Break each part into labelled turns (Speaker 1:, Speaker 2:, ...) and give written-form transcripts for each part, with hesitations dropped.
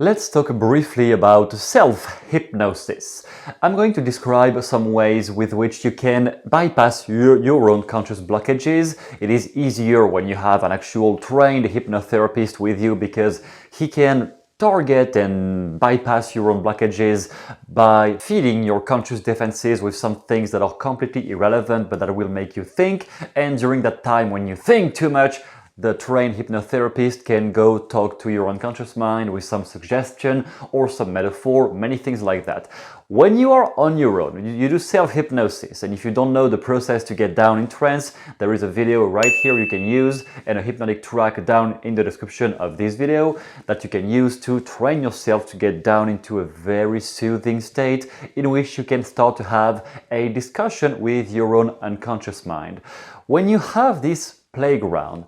Speaker 1: Let's talk briefly about self-hypnosis. I'm going to describe some ways with which you can bypass your own conscious blockages. It is easier when you have an actual trained hypnotherapist with you because he can target and bypass your own blockages by feeding your conscious defenses with some things that are completely irrelevant but that will make you think. And during that time when you think too much, the trained hypnotherapist can go talk to your unconscious mind with some suggestion or some metaphor, many things like that. When you are on your own, you do self-hypnosis, and if you don't know the process to get down in trance, there is a video right here you can use and a hypnotic track down in the description of this video that you can use to train yourself to get down into a very soothing state in which you can start to have a discussion with your own unconscious mind. When you have this playground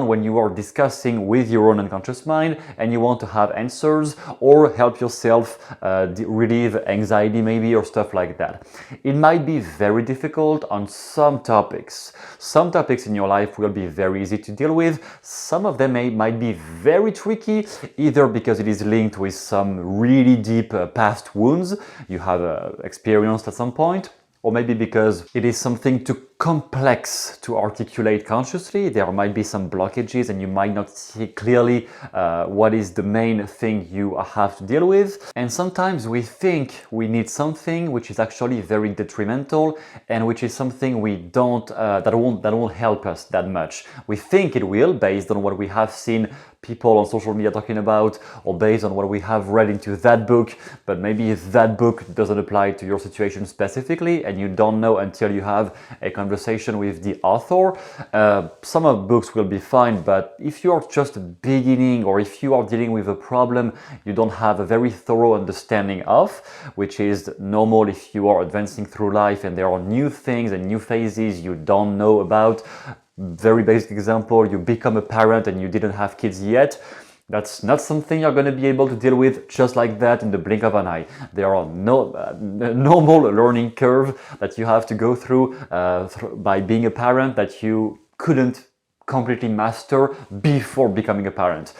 Speaker 1: when you are discussing with your own unconscious mind and you want to have answers or help yourself relieve anxiety maybe or stuff like that. It might be very difficult on some topics. Some topics in your life will be very easy to deal with. Some of them might be very tricky, either because it is linked with some really deep past wounds you have experienced at some point, or maybe because it is something too complex to articulate consciously. There might be some blockages and you might not see clearly what is the main thing you have to deal with. And sometimes we think we need something which is actually very detrimental and which is something we don't, that won't help us that much. We think it will based on what we have seen people on social media talking about or based on what we have read into that book, but maybe that book doesn't apply to your situation specifically and you don't know until you have a conversation with the author. Some of the books will be fine, but if you are just beginning or if you are dealing with a problem you don't have a very thorough understanding of, which is normal if you are advancing through life and there are new things and new phases you don't know about. Very basic example, you become a parent and you didn't have kids yet. That's not something you're going to be able to deal with just like that in the blink of an eye. There are no normal learning curve that you have to go through by being a parent that you couldn't completely master before becoming a parent.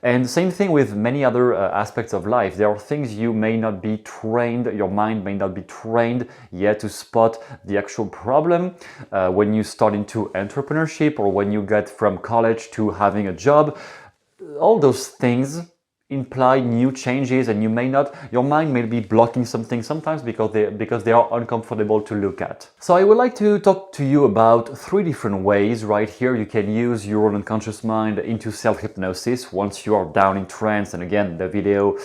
Speaker 1: And same thing with many other aspects of life. There are things you may not be trained, your mind may not be trained yet to spot the actual problem. When you start into entrepreneurship or when you get from college to having a job, all those things imply new changes and your mind may be blocking something sometimes because they are uncomfortable to look at. So I would like to talk to you about 3 different ways right here you can use your own unconscious mind into self-hypnosis once you are down in trance, and again the video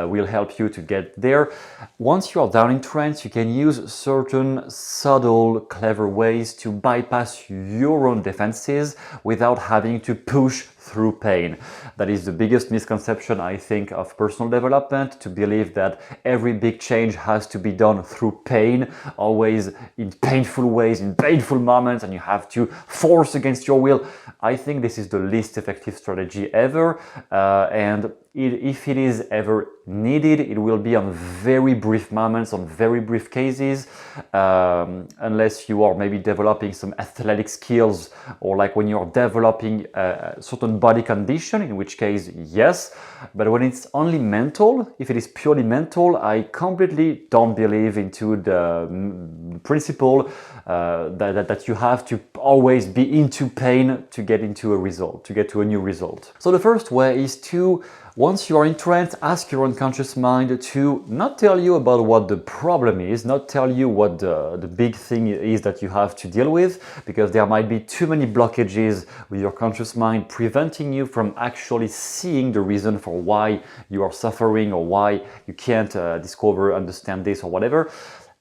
Speaker 1: will help you to get there. Once you are down in trance you can use certain subtle, clever ways to bypass your own defenses without having to push through pain. That is the biggest misconception I think of personal development, to believe that every big change has to be done through pain, always in painful ways, in painful moments, and you have to force against your will. I think this is the least effective strategy ever, and if it is ever needed, it will be on very brief moments, on very brief cases, unless you are maybe developing some athletic skills or like when you are developing a certain body condition, in which case, yes. But when it's only mental, if it is purely mental, I completely don't believe into the principle that you have to always be into pain to get into a result, to get to a new result. So the first way is to, once you are in trance, ask your unconscious mind to not tell you about what the problem is, not tell you what the big thing is that you have to deal with, because there might be too many blockages with your conscious mind preventing you from actually seeing the reason for why you are suffering or why you can't understand this or whatever.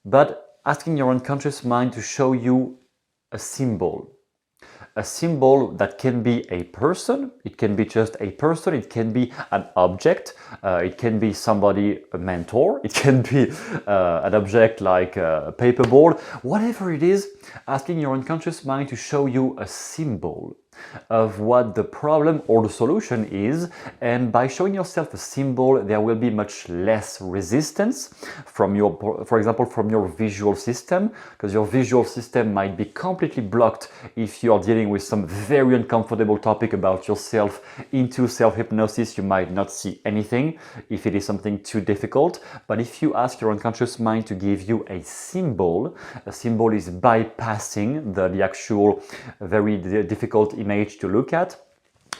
Speaker 1: But asking your unconscious mind to show you a symbol that can be a person, it can be just a person, it can be an object, it can be somebody, a mentor, it can be an object like a paperboard, whatever it is, asking your unconscious mind to show you a symbol. of what the problem or the solution is, and by showing yourself a symbol, there will be much less resistance from your, for example, from your visual system, because your visual system might be completely blocked if you are dealing with some very uncomfortable topic about yourself into self-hypnosis. You might not see anything if it is something too difficult, but if you ask your unconscious mind to give you a symbol is bypassing the actual very difficult image to look at.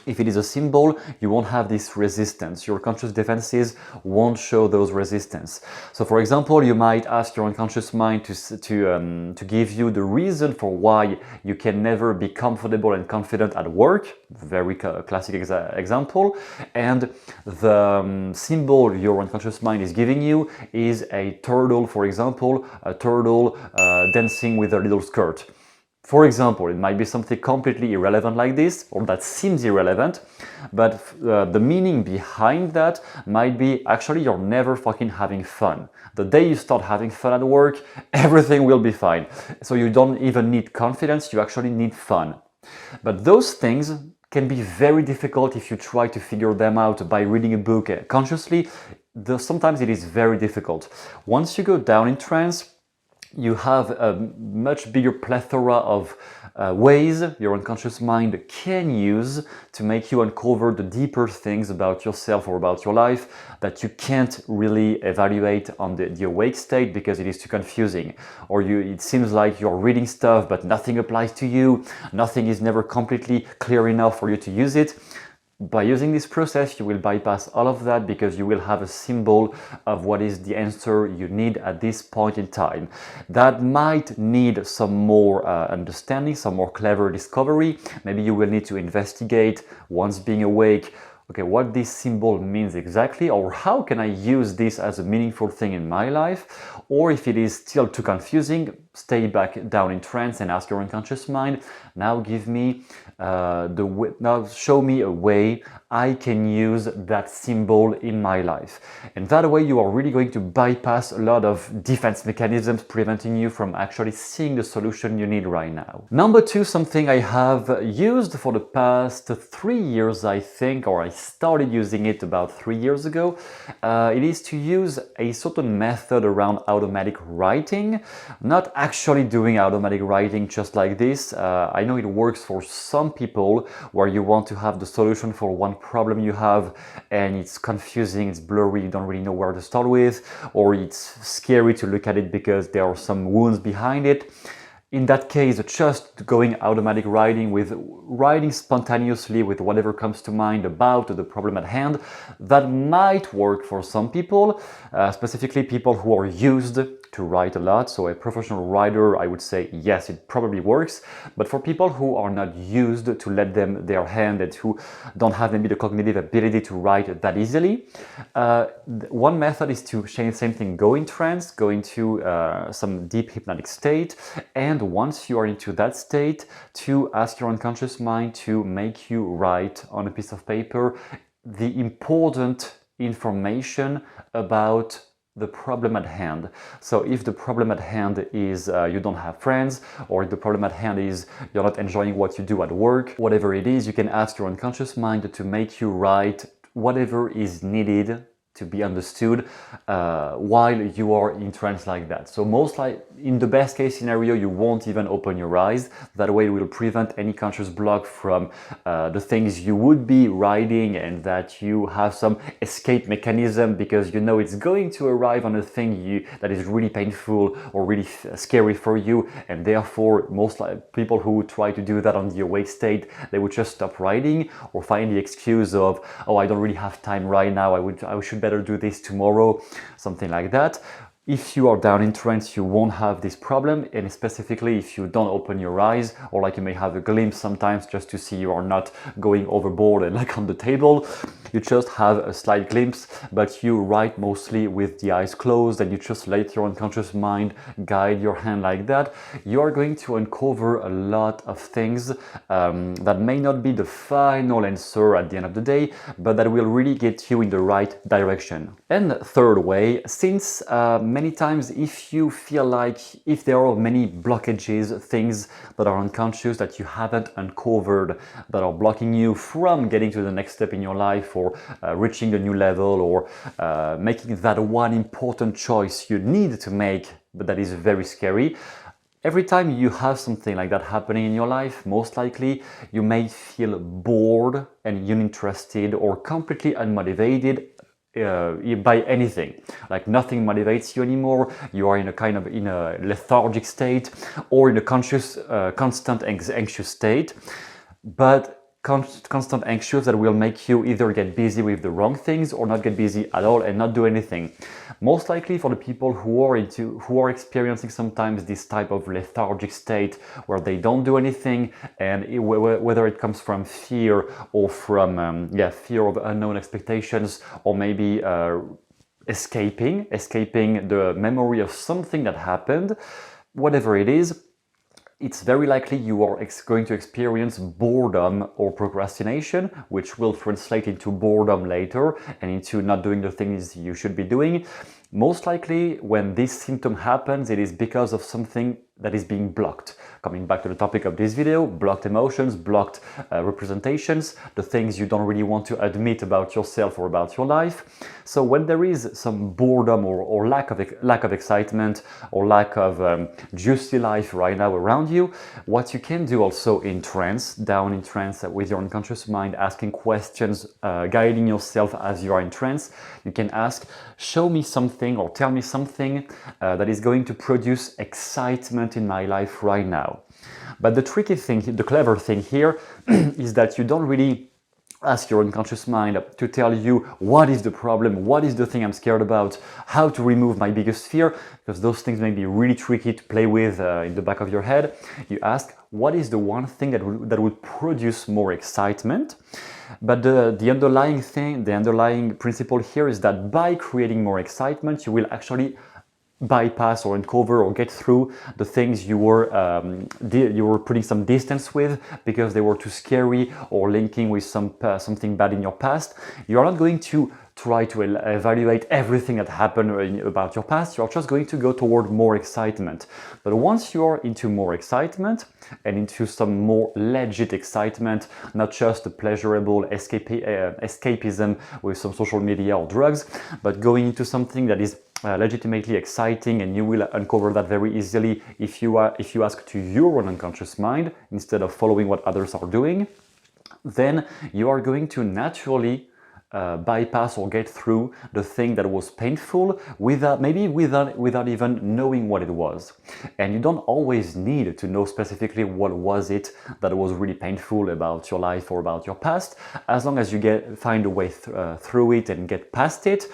Speaker 1: If it is a symbol, you won't have this resistance. Your conscious defenses won't show those resistance. So for example, you might ask your unconscious mind to give you the reason for why you can never be comfortable and confident at work. Very classic example. And the symbol your unconscious mind is giving you is a turtle, for example, a turtle dancing with a little skirt. For example, it might be something completely irrelevant like this, or that seems irrelevant, but the meaning behind that might be actually you're never fucking having fun. The day you start having fun at work, everything will be fine. So you don't even need confidence, you actually need fun. But those things can be very difficult if you try to figure them out by reading a book consciously. Sometimes it is very difficult. Once you go down in trance, you have a much bigger plethora of ways your unconscious mind can use to make you uncover the deeper things about yourself or about your life that you can't really evaluate on the awake state because it is too confusing. Or it seems like you're reading stuff but nothing applies to you, nothing is never completely clear enough for you to use it. By using this process, you will bypass all of that because you will have a symbol of what is the answer you need at this point in time. That might need some more understanding, some more clever discovery. Maybe you will need to investigate once being awake, okay, what this symbol means exactly, or how can I use this as a meaningful thing in my life? Or if it is still too confusing, stay back down in trance and ask your unconscious mind, now give me now show me a way I can use that symbol in my life. And that way you are really going to bypass a lot of defense mechanisms preventing you from actually seeing the solution you need right now. Number two, something I have used for the past 3 years, I think, or I started using it about 3 years ago. It is to use a certain method around automatic writing, not actually doing automatic writing just like this. I know it works for some people where you want to have the solution for one problem you have and it's confusing, it's blurry, you don't really know where to start with, or it's scary to look at it because there are some wounds behind it. In that case, just going automatic writing, with writing spontaneously with whatever comes to mind about the problem at hand, that might work for some people, specifically people who are used to write a lot. So a professional writer, I would say, yes, it probably works. But for people who are not used to let their hand and who don't have maybe the cognitive ability to write that easily, one method is to, same thing, go in trance, go into some deep hypnotic state, and once you are into that state, to ask your unconscious mind to make you write on a piece of paper the important information about the problem at hand. So if the problem at hand is you don't have friends, or if the problem at hand is you're not enjoying what you do at work, whatever it is, you can ask your unconscious mind to make you write whatever is needed to be understood while you are in trance like that. So most like in the best case scenario, you won't even open your eyes. That way it will prevent any conscious block from the things you would be writing, and that you have some escape mechanism because you know it's going to arrive on a thing that is really painful or really scary for you, and therefore most people who try to do that on the awake state, they would just stop writing or find the excuse of, oh, I don't really have time right now, I should better do this tomorrow, something like that. If you are down in trance, you won't have this problem, and specifically if you don't open your eyes, or like you may have a glimpse sometimes just to see you are not going overboard and like on the table, you just have a slight glimpse, but you write mostly with the eyes closed and you just let your unconscious mind guide your hand like that. You are going to uncover a lot of things that may not be the final answer at the end of the day, but that will really get you in the right direction. And third way, since many times if you feel like if there are many blockages, things that are unconscious that you haven't uncovered, that are blocking you from getting to the next step in your life, or reaching a new level, or making that one important choice you need to make, but that is very scary. Every time you have something like that happening in your life, most likely you may feel bored and uninterested or completely unmotivated by anything. Like nothing motivates you anymore. You are in a kind of in a lethargic state, or in a constant anxious state. But constant anxious that will make you either get busy with the wrong things or not get busy at all and not do anything. Most likely for the people who are experiencing sometimes this type of lethargic state where they don't do anything, and whether it comes from fear or from fear of unknown expectations, or maybe escaping the memory of something that happened, whatever it is, it's very likely you are going to experience boredom or procrastination, which will translate into boredom later and into not doing the things you should be doing. Most likely, when this symptom happens, it is because of something that is being blocked. Coming back to the topic of this video, blocked emotions, blocked representations, the things you don't really want to admit about yourself or about your life. So when there is some boredom or lack of excitement or lack of juicy life right now around you, what you can do also in trance, down in trance with your unconscious mind, asking questions, guiding yourself as you are in trance, you can ask, show me something or tell me something that is going to produce excitement in my life right now. But the tricky thing, the clever thing here is that you don't really ask your unconscious mind to tell you what is the problem, what is the thing I'm scared about, how to remove my biggest fear, because those things may be really tricky to play with in the back of your head. You ask, what is the one thing that would produce more excitement? But the underlying principle here is that by creating more excitement, you will actually bypass or uncover or get through the things you were putting some distance with because they were too scary or linking with something bad in your past. You are not going to try to evaluate everything that happened about your past. You're just going to go toward more excitement. But once you're into more excitement and into some more legit excitement, not just the pleasurable escapism with some social media or drugs, but going into something that is legitimately exciting, and you will uncover that very easily if you ask to your own unconscious mind instead of following what others are doing, then you are going to naturally bypass or get through the thing that was painful without even knowing what it was. And you don't always need to know specifically what was it that was really painful about your life or about your past. As long as you find a way through it and get past it,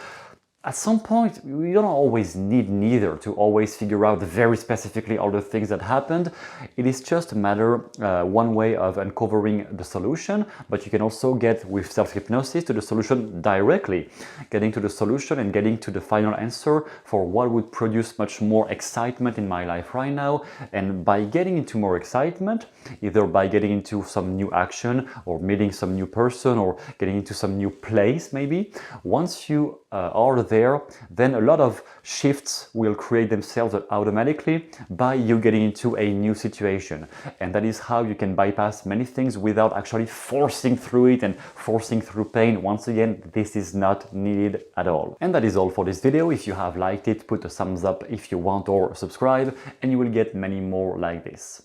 Speaker 1: at some point, you don't always need neither to always figure out very specifically all the things that happened. It is just a matter, one way of uncovering the solution, but you can also get with self-hypnosis to the solution directly, getting to the solution and getting to the final answer for what would produce much more excitement in my life right now. And by getting into more excitement, either by getting into some new action or meeting some new person or getting into some new place maybe, once you are there, then a lot of shifts will create themselves automatically by you getting into a new situation. And that is how you can bypass many things without actually forcing through it and forcing through pain. Once again, this is not needed at all. And that is all for this video. If you have liked it, put a thumbs up if you want, or subscribe, and you will get many more like this.